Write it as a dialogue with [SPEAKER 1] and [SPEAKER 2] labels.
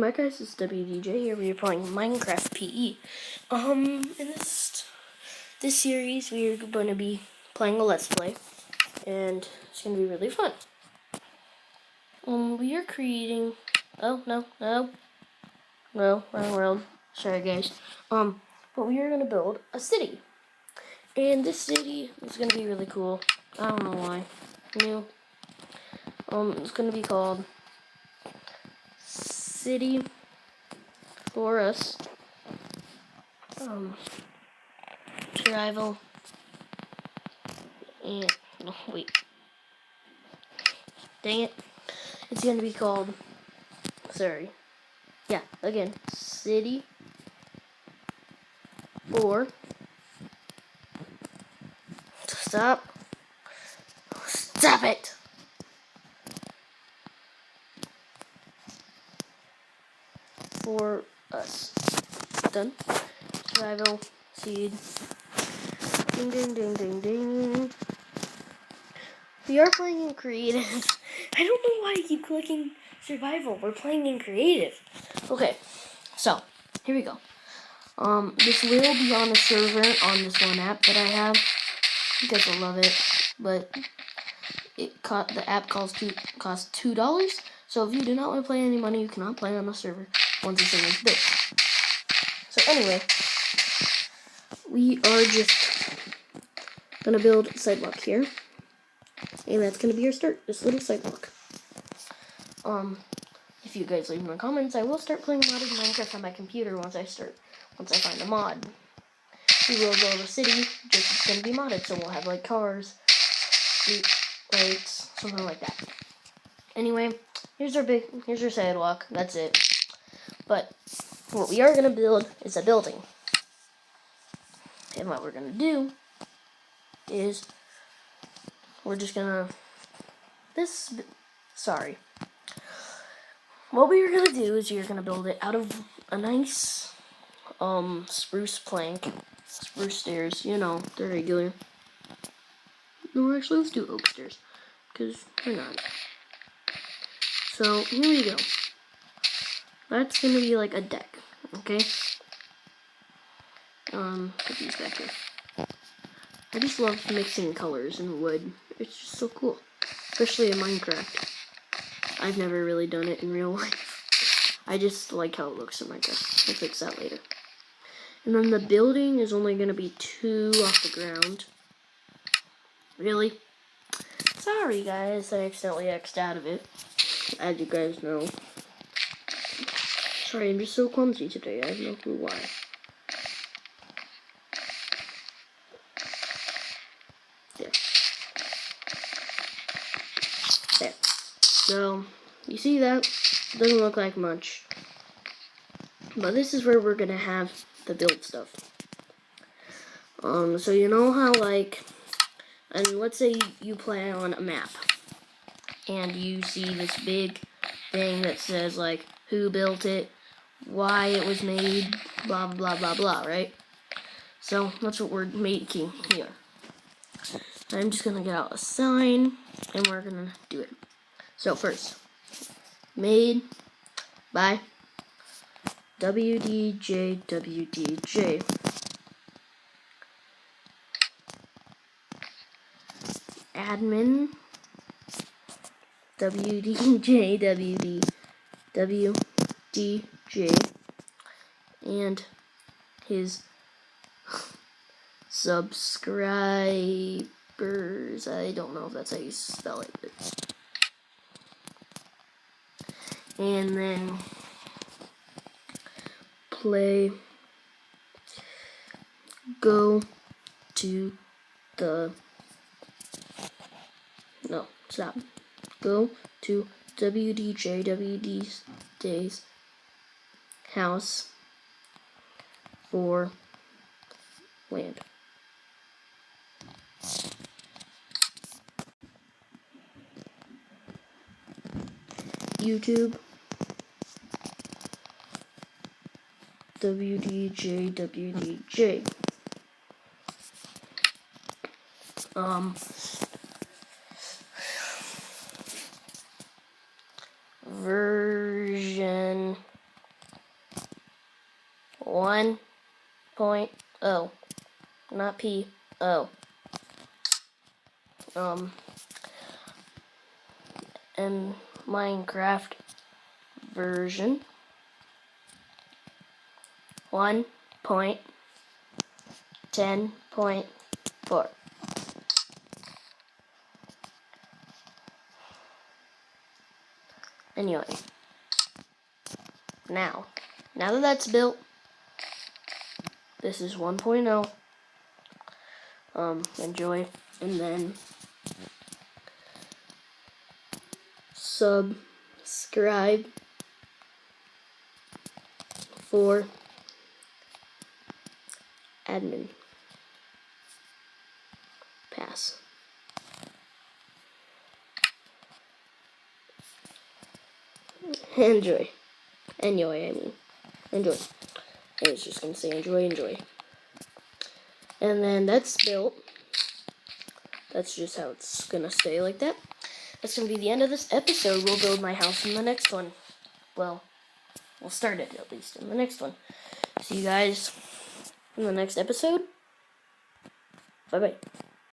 [SPEAKER 1] welcome back, guys. It's WDJ here. We are playing Minecraft PE. In this series, we are going to be playing a Let's Play, and it's going to be really fun. We are creating. Oh no, wrong world. Sorry, guys. But we are going to build a city, and this city is going to be really cool. I don't know why. New. It's going to be called City for us. Survival. And no, wait. Dang it. It's gonna be called. Sorry. Yeah, again. City for. Stop. Stop it! For us. Done. Survival. Seed. Ding ding ding ding ding. We are playing in creative. I don't know why I keep clicking survival. We're playing in creative. Okay, so here we go. This will be on a server on this one app that I have. You guys will love it, but the app costs $2. So if you do not want to play any money, you cannot play on the server once the server is built. So anyway, we are just gonna build a sidewalk here. And that's going to be our start, this little sidewalk. If you guys leave in the comments, I will start playing modded Minecraft on my computer once I find a mod. We will build a city, just it's going to be modded, so we'll have like cars, street lights, something like that. Anyway, here's our sidewalk, that's it. But what we are going to build is a building. And what we're going to do is we're just gonna what we are gonna do is you're gonna build it out of a nice spruce plank, spruce stairs, you know, they're regular. No, actually let's do oak stairs, because why not? So here we go. That's gonna be like a deck, okay? Put these back here. I just love mixing colors in wood. It's just so cool. Especially in Minecraft. I've never really done it in real life. I just like how it looks in Minecraft. I'll fix that later. And then the building is only going to be 2 off the ground. Really? Sorry guys, I accidentally X'd out of it. As you guys know. Sorry, I'm just so clumsy today. I have no clue why. There. So, you see that? Doesn't look like much. But this is where we're gonna have the build stuff. So you know how and let's say you play on a map, and you see this big thing that says like, who built it, why it was made, blah blah blah blah, right? So that's what we're making here. I'm just gonna get out a sign, and we're gonna do it. So first, made by WDJ. Admin WDJ, and his subscribers. I don't know if that's how you spell it. But. And then go to WDJ's house for land. YouTube WDJ. Version 1.0, not P, O. And Minecraft version 1.10.4. Anyway, now that that's built, this is 1.0. Enjoy, and then subscribe for admin pass. Enjoy. Enjoy, I mean. Enjoy. I was just gonna say enjoy. And then that's built. That's just how it's gonna stay like that. That's gonna be the end of this episode. We'll build my house in the next one. Well, we'll start it at least in the next one. See you guys in the next episode. Bye-bye.